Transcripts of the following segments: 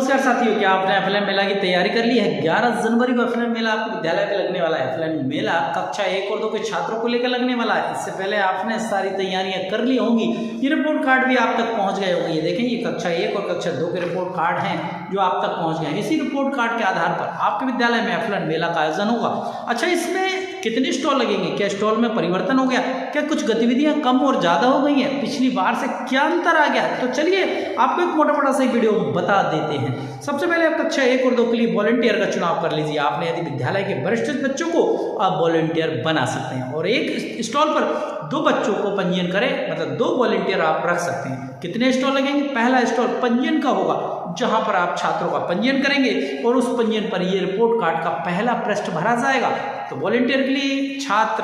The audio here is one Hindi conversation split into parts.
नमस्कार साथियों, क्या आपने एफएलएन मेला की तैयारी कर ली है? 11 जनवरी को एफएलएन मेला आपके विद्यालय पे लगने वाला है। एफएलएन मेला कक्षा 1 और 2 के छात्रों को लेकर लगने वाला है। इससे पहले आपने सारी तैयारियां कर ली होंगी। ये रिपोर्ट कार्ड भी आप तक पहुंच गए होंगे। ये देखें, ये कक्षा 1 और कक्षा 2 के रिपोर्ट कार्ड हैं जो आप तक पहुंच गए हैं। इसी रिपोर्ट कार्ड के आधार पर आपके विद्यालय में एफएलएन मेला का आयोजन होगा। अच्छा, इसमें कितने स्टॉल लगेंगे? क्या स्टॉल में परिवर्तन हो गया? क्या कुछ गतिविधियां कम और ज्यादा हो गई हैं? पिछली बार से क्या अंतर आ गया? तो चलिए आपको एक मोटा सा वीडियो बता देते हैं। सबसे पहले आप कक्षा 1 और 2 के लिए वॉलंटियर का चुनाव कर लीजिए। आपने यदि विद्यालय के वरिष्ठ बच्चों को आप वॉलंटियर बना सकते हैं और एक स्टॉल पर 2 बच्चों को पंजीयन करें, मतलब 2 वॉलंटियर आप रख सकते हैं। कितने स्टॉल लगेंगे? पहला स्टॉल पंजीयन का होगा, जहां पर आप छात्रों का पंजीयन करेंगे और उस पंजीयन पर ये रिपोर्ट कार्ड का पहला पृष्ठ भरा जाएगा। तो वॉलंटियर के लिए छात्र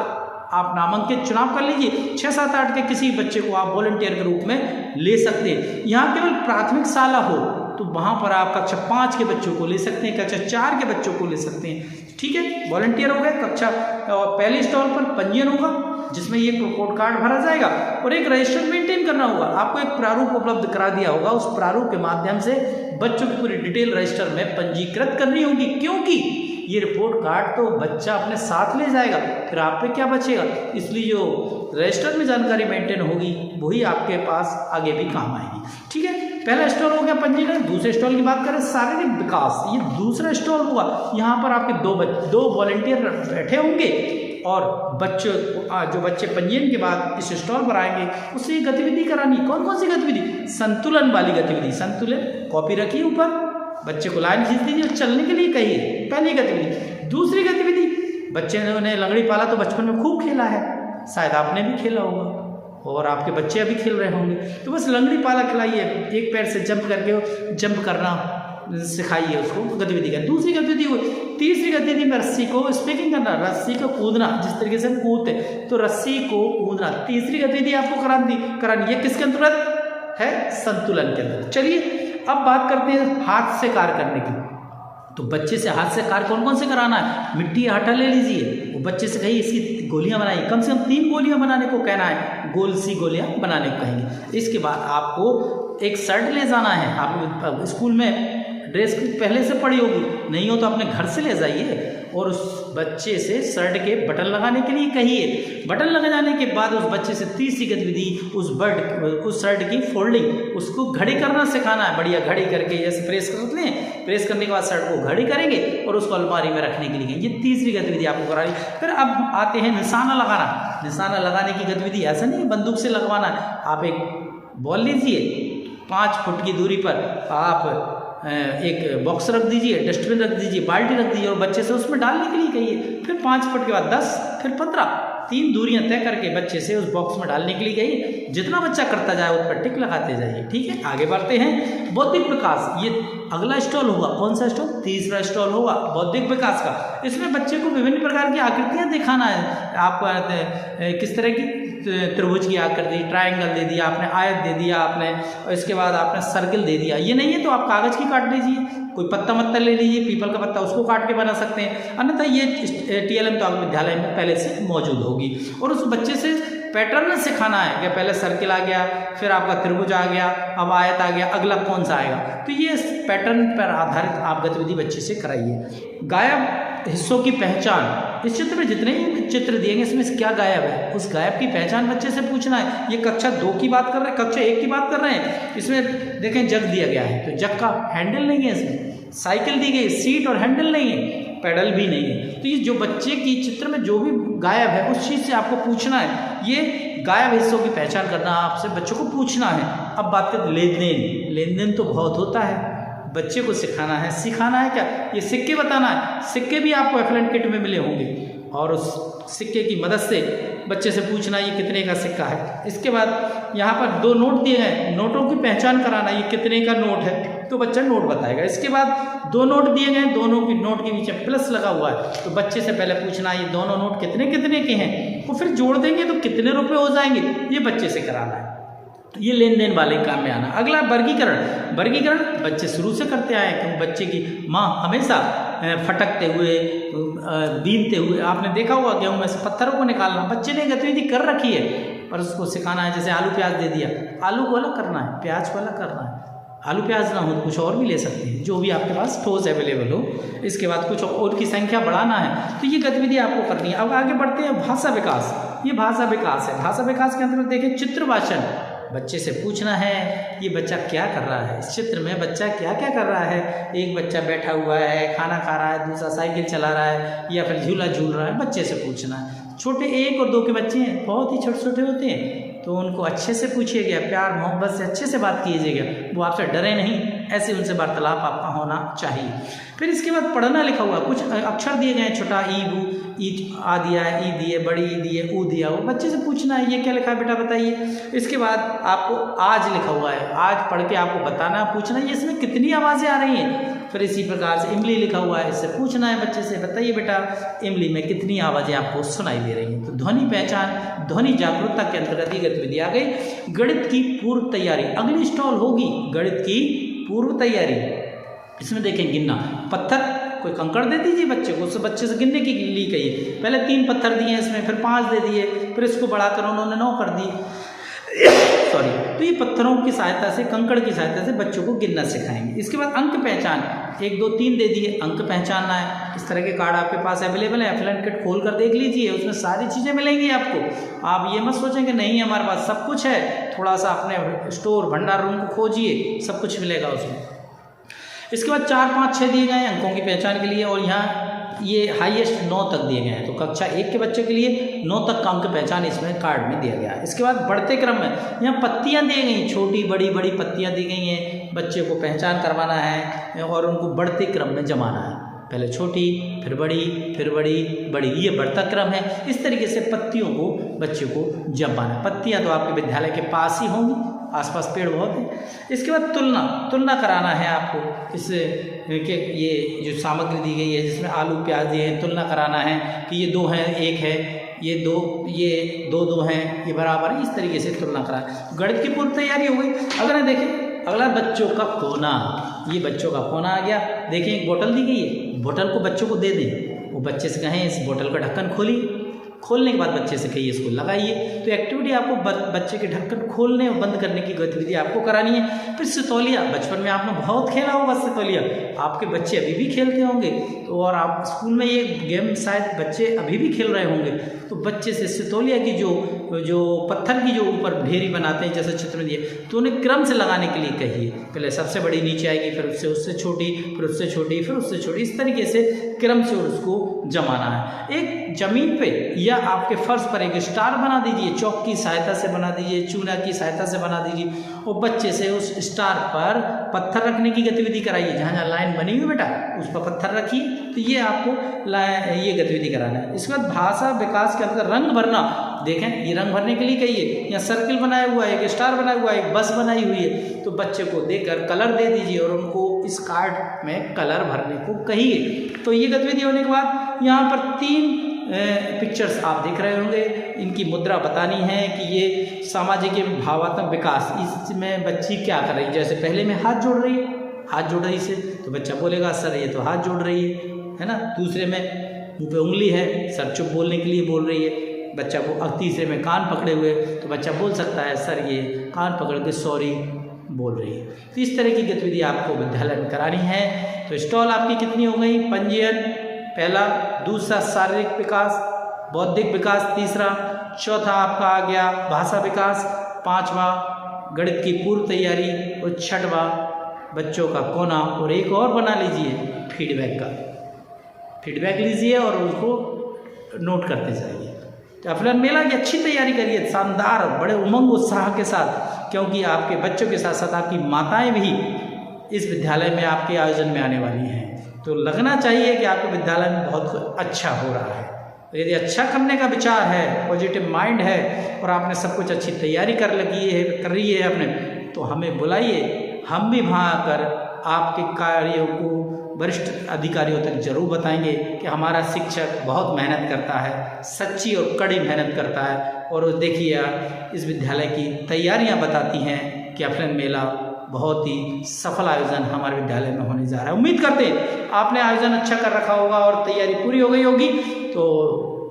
आप नामांकित चुनाव कर लीजिए। 6, 7, 8 के किसी बच्चे को आप वॉलंटियर के रूप में ले सकते हैं। यहाँ केवल प्राथमिक शाला हो तो वहाँ पर आप कक्षा 5 के बच्चों को ले सकते हैं, कक्षा 4 के बच्चों को ले सकते हैं। ठीक है, वॉलंटियर हो गए। कक्षा पहले स्टॉल पर पंजीयन होगा जिसमें ये रिपोर्ट कार्ड भरा जाएगा और एक रजिस्टर मेंटेन करना होगा। आपको एक प्रारूप उपलब्ध करा दिया होगा, उस प्रारूप के माध्यम से बच्चों की पूरी डिटेल रजिस्टर में पंजीकृत करनी होगी, क्योंकि ये रिपोर्ट कार्ड तो बच्चा अपने साथ ले जाएगा, फिर आप पे क्या बचेगा। इसलिए जो रजिस्टर में जानकारी मेंटेन होगी वही आपके पास आगे भी काम आएगी। ठीक है, पहला स्टॉल हो गया पंजीकरण। दूसरे स्टॉल की बात करें, शारीरिक विकास, ये दूसरा स्टॉल होगा। यहाँ पर आपके 2 वॉलंटियर बैठे होंगे और जो बच्चे पंजीयन के बाद इस स्टॉल पर आएंगे उससे गतिविधि करानी। कौन सी गतिविधि? संतुलन वाली गतिविधि। संतुलन कॉपी रखिए ऊपर, बच्चे को लाइन खींच दीजिए और चलने के लिए कहिए, पहली गतिविधि। दूसरी गतिविधि, बच्चे ने लंगड़ी पाला तो बचपन में खूब खेला है, शायद आपने भी खेला होगा और आपके बच्चे अभी खेल रहे होंगे, तो बस लंगड़ी पाला खिलाइए, एक पैर से जंप करके जंप करना सिखाइए उसको, गतिविधि का। दूसरी गतिविधि हुई। तीसरी गतिविधि में रस्सी को स्पीकिंग करना, रस्सी को कूदना, जिस तरीके से हम कूदते तो रस्सी को कूदना। तीसरी गतिविधि आपको करानी है। किसके अंतर्गत है? संतुलन के अंदर। चलिए अब बात करते हैं हाथ से कार्य करने की। तो बच्चे से हाथ से कार्य कौन से कराना है? मिट्टी आटा ले लीजिए, वो बच्चे से कहिए इसकी गोलियां बनाइए, कम से कम 3 गोलियां बनाने को कहना है, गोल सी गोलियां बनाने को कहेंगे। इसके बाद आपको एक शर्ट ले जाना है। आप स्कूल में ड्रेस पहले से पड़ी होगी, नहीं हो तो अपने घर से ले जाइए और उस बच्चे से शर्ट के बटन लगाने के लिए कहिए। बटन लगा जाने के बाद उस बच्चे से तीसरी गतिविधि उस शर्ट की फोल्डिंग, उसको घड़ी करना सिखाना है। बढ़िया घड़ी करके जैसे प्रेस करते हैं, प्रेस करने के बाद शर्ट को घड़ी करेंगे और उसको अलमारी में रखने के लिए। ये तीसरी गतिविधि आपको करानी। फिर अब आते हैं निशाना लगाना। निशाना लगाने की गतिविधि ऐसा नहीं बंदूक से लगवाना है। आप एक बॉल लीजिए, 5 फुट की दूरी पर आप एक बॉक्स रख दीजिए, डस्टबिन रख दीजिए, बाल्टी रख दीजिए और बच्चे से उसमें डालने के लिए कहिए। फिर 5 फुट के बाद 10, फिर 15, 3 दूरियां तय करके बच्चे से उस बॉक्स में डालने के लिए कहिए। जितना बच्चा करता जाए उस पर टिक लगाते जाइए। ठीक है, आगे बढ़ते हैं। बौद्धिक विकास, ये अगला स्टॉल होगा। कौन सा स्टॉल? तीसरा स्टॉल होगा बौद्धिक विकास का। इसमें बच्चे को विभिन्न प्रकार की आकृतियां दिखाना है। आपको किस तरह की त्रिभुज की आकृति, ट्रायंगल दे दिया आपने, आयत दे दिया आपने, और इसके बाद आपने सर्किल दे दिया। ये नहीं है तो आप कागज की काट लीजिए, कोई पत्ता ले लीजिए, पीपल का पत्ता, उसको काट के बना सकते हैं। अन्यथा ये टीएलएम तो आपके विद्यालय में पहले से मौजूद होगी और उस बच्चे से पैटर्न सिखाना है कि पहले सर्किल आ गया, फिर आपका त्रिभुज आ गया, अब आयत आ गया, अगला कौन सा आएगा। तो ये पैटर्न पर आधारित आप गतिविधि बच्चे से कराइए। गायब हिस्सों की पहचान, इस चित्र में जितने भी चित्र दिएंगे इसमें से क्या गायब है, उस गायब की पहचान बच्चे से पूछना है। ये कक्षा 2 की बात कर रहे हैं, कक्षा 1 की बात कर रहे हैं। इसमें देखें जग दिया गया है, तो जग का हैंडल नहीं है, इसमें साइकिल दी गई, सीट और हैंडल नहीं है, पेडल भी नहीं है। तो ये जो बच्चे की चित्र में जो भी गायब है उस चीज़ से आपको पूछना है। ये गायब हिस्सों की पहचान करना आपसे बच्चों को पूछना है। अब बात करें लेन देन तो बहुत होता है, बच्चे को सिखाना है क्या? ये सिक्के बताना है। सिक्के भी आपको एफएलएन किट में मिले होंगे और उस सिक्के की मदद से बच्चे से पूछना ये कितने का सिक्का है। इसके बाद यहाँ पर 2 नोट दिए हैं, नोटों की पहचान कराना, ये कितने का नोट है तो बच्चा नोट बताएगा। इसके बाद 2 नोट दिए गए, दोनों की नोट के बीच में प्लस लगा हुआ है, तो बच्चे से पहले पूछना ये दोनों नोट कितने के हैं, वो फिर जोड़ देंगे तो कितने रुपए हो जाएंगे, ये बच्चे से कराना है। ये लेन देन वाले काम में आना। अगला वर्गीकरण बच्चे शुरू से करते आए हैं, क्योंकि बच्चे की माँ हमेशा फटकते हुए, बीनते हुए, आपने देखा होगा गेहूं में से पत्थरों को निकालना, बच्चे ने गतिविधि कर रखी है पर उसको सिखाना है। जैसे आलू प्याज दे दिया, आलू को अलग करना है, प्याज को अलग करना है, आलू प्याज ना हो तो कुछ और भी ले सकते हैं, जो भी आपके पास ठोस अवेलेबल हो। इसके बाद कुछ और की संख्या बढ़ाना है, तो ये गतिविधि आपको करनी है। अब आगे बढ़ते हैं भाषा विकास। ये भाषा विकास है। भाषा विकास के अंतर्गत देखें चित्र भाषण। बच्चे से पूछना है ये बच्चा क्या कर रहा है, इस चित्र में बच्चा क्या क्या कर रहा है। एक बच्चा बैठा हुआ है, खाना खा रहा है, दूसरा साइकिल चला रहा है या फिर झूला झूल रहा है। बच्चे से पूछना है। छोटे 1 और 2 के बच्चे हैं, बहुत ही छोटे छोटे होते हैं, तो उनको अच्छे से पूछिएगा, प्यार मोहब्बत से अच्छे से बात कीजिएगा, वो आपसे डरे नहीं, ऐसे उनसे वार्तालाप आपका होना चाहिए। फिर इसके बाद पढ़ना लिखा हुआ, कुछ अक्षर दिए गए हैं, छोटा ई बू ई आ दिया है, ई दिए, बड़ी ई दिए, ऊ दिया, वो बच्चे से पूछना है ये क्या लिखा है बेटा बताइए। इसके बाद आपको आज लिखा हुआ है, आज पढ़ के आपको बताना पूछना है इसमें कितनी आवाज़ें आ रही हैं। फिर इसी प्रकार से इमली लिखा हुआ है, इससे पूछना है बच्चे से बताइए बेटा इमली में कितनी आवाज़ें आपको सुनाई दे रही हैं। तो ध्वनि पहचान, ध्वनि जागरूकता के अंतर्गत ये गतिविधि आ गई। गणित की पूर्व तैयारी, अगली स्टॉल होगी गणित की पूर्व तैयारी। इसमें देखें गिनना, पत्थर, कोई कंकड़ दे दीजिए बच्चे को, उस बच्चे से गिनने की ली कहिए। पहले 3 पत्थर दिए इसमें, फिर 5 दे दिए, फिर इसको बढ़ाकर उन्होंने 9 कर दी। सॉरी। तो ये पत्थरों की सहायता से, कंकड़ की सहायता से बच्चों को गिनना सिखाएंगे। इसके बाद अंक पहचान, 1 2 3 दे दिए, अंक पहचानना है। इस तरह के कार्ड आपके पास अवेलेबल है, एफएलएन किट खोल कर देख लीजिए, उसमें सारी चीज़ें मिलेंगी आपको। आप ये मत सोचें कि नहीं हमारे पास सब कुछ है, थोड़ा सा अपने स्टोर भंडार रूम को खोजिए, सब कुछ मिलेगा उसमें। इसके बाद 4 5 6 दिए गए हैं अंकों की पहचान के लिए, और यहाँ ये हाईएस्ट 9 तक दिए गए हैं। तो कक्षा 1 के बच्चे के लिए 9 तक का अंक पहचान इसमें कार्ड में दिया गया है। इसके बाद बढ़ते क्रम में यहाँ पत्तियाँ दी गई, छोटी बड़ी बड़ी पत्तियाँ दी गई हैं, बच्चे को पहचान करवाना है और उनको बढ़ते क्रम में जमाना है। पहले छोटी, फिर बड़ी, फिर बड़ी, बड़ी, ये बढ़ता क्रम है। इस तरीके से पत्तियों को बच्चे को जमाना है। पत्तियाँ तो आपके विद्यालय के पास ही होंगी, आसपास पेड़ बहुत हैं। इसके बाद तुलना कराना है आपको, इस के ये जो सामग्री दी गई है जिसमें आलू प्याज दिए हैं, तुलना कराना है कि ये 2 हैं 1 है, ये 2 हैं, ये बराबर है। इस तरीके से तुलना करा। गणित की पूर्व तैयारी हो गई। अगर देखें अगला बच्चों का कोना, ये बच्चों का कोना आ गया। देखें एक बोतल दी गई है, बोतल को बच्चों को दे दें, वो बच्चे से कहें इस बोतल का ढक्कन खोलिए, खोलने के बाद बच्चे से कहिए इसको लगाइए। तो एक्टिविटी आपको बच्चे के ढक्कन खोलने और बंद करने की गतिविधि आपको करानी है। फिर सितौलिया, बचपन में आपने बहुत खेला होगा सितौलिया, आपके बच्चे अभी भी खेलते होंगे, तो और आप स्कूल में ये गेम शायद बच्चे अभी भी खेल रहे होंगे। तो बच्चे से सितौलिया की जो पत्थर की जो ऊपर ढेरी बनाते हैं जैसे चित्र में दिए, तो उन्हें क्रम से लगाने के लिए कहिए। पहले सबसे बड़ी नीचे आएगी, फिर उससे छोटी, फिर उससे छोटी, फिर उससे छोटी, इस तरीके से क्रम से उसको जमाना है। एक जमीन पे या आपके फर्श पर एक स्टार बना दीजिए, चौक की सहायता से बना दीजिए, चूना की सहायता से बना दीजिए, और बच्चे से उस स्टार पर पत्थर रखने की गतिविधि कराइए। जहाँ जहाँ लाइन बनी हुई बेटा उस पर पत्थर रखिए। तो ये आपको ये गतिविधि कराना है। इसके बाद भाषा विकास के अंदर रंग भरना, देखें ये रंग भरने के लिए कहिए, या सर्किल बनाया हुआ है, एक स्टार बनाया हुआ है, एक बस बनाई हुई है, तो बच्चे को देकर कलर दे दीजिए और उनको इस कार्ड में कलर भरने को कहिए। तो ये गतिविधि होने के बाद यहाँ पर 3 पिक्चर्स आप देख रहे होंगे, इनकी मुद्रा बतानी है कि ये सामाजिक एवं भावात्मक विकास, इसमें बच्ची क्या कर रही है। जैसे पहले में हाथ जोड़ रही है, हाथ जोड़ रही से तो बच्चा बोलेगा सर ये तो हाथ जोड़ रही है ना। दूसरे में मुँह पे उंगली है, सर चुप बोलने के लिए बोल रही है बच्चा को। तीसरे में कान पकड़े हुए, तो बच्चा बोल सकता है सर ये कान पकड़ के सॉरी बोल रही है। तो इस तरह की गतिविधि आपको विद्यालय में करानी है। तो स्टॉल आपकी कितनी हो गई? पंजीयन पहला, दूसरा शारीरिक विकास, बौद्धिक विकास तीसरा, चौथा आपका आ गया भाषा विकास, 5वां गणित की पूर्व तैयारी, और 6वां बच्चों का कोना। और एक और बना लीजिए फीडबैक का, फीडबैक लीजिए और उसको नोट करते जाइए। तो एफएलएन मेला की अच्छी तैयारी करिए, शानदार बड़े उमंग उत्साह के साथ, क्योंकि आपके बच्चों के साथ साथ आपकी माताएं भी इस विद्यालय में आपके आयोजन में आने वाली हैं। तो लगना चाहिए कि आपके विद्यालय में बहुत अच्छा हो रहा है। तो यदि अच्छा करने का विचार है, पॉजिटिव माइंड है, और आपने सब कुछ अच्छी तैयारी कर रही है अपने, तो हमें बुलाइए, हम भी वहाँ आकर आपके कार्यों को वरिष्ठ अधिकारियों तक जरूर बताएंगे कि हमारा शिक्षक बहुत मेहनत करता है, सच्ची और कड़ी मेहनत करता है। और देखिए इस विद्यालय की तैयारियां बताती हैं कि एफएलएन मेला बहुत ही सफल आयोजन हमारे विद्यालय में होने जा रहा है। उम्मीद करते हैं आपने आयोजन अच्छा कर रखा होगा और तैयारी पूरी हो गई होगी, तो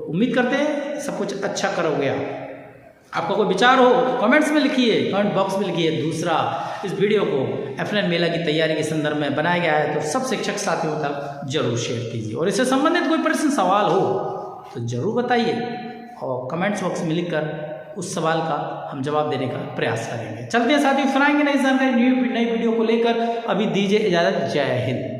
उम्मीद करते हैं सब कुछ अच्छा करोगे आप। आपका कोई विचार हो कमेंट्स में लिखिए, कमेंट बॉक्स में लिखिए। दूसरा, इस वीडियो को एफएलएन मेला की तैयारी के संदर्भ में बनाया गया है, तो सब शिक्षक साथियों तक जरूर शेयर कीजिए, और इससे संबंधित कोई प्रश्न सवाल हो तो जरूर बताइए, और कमेंट्स बॉक्स में लिखकर उस सवाल का हम जवाब देने का प्रयास करेंगे। चलते हैं साथियों, फिर आएंगे नई जानकारी नई वीडियो को लेकर। अभी दीजिए इजाज़त। जय हिंद।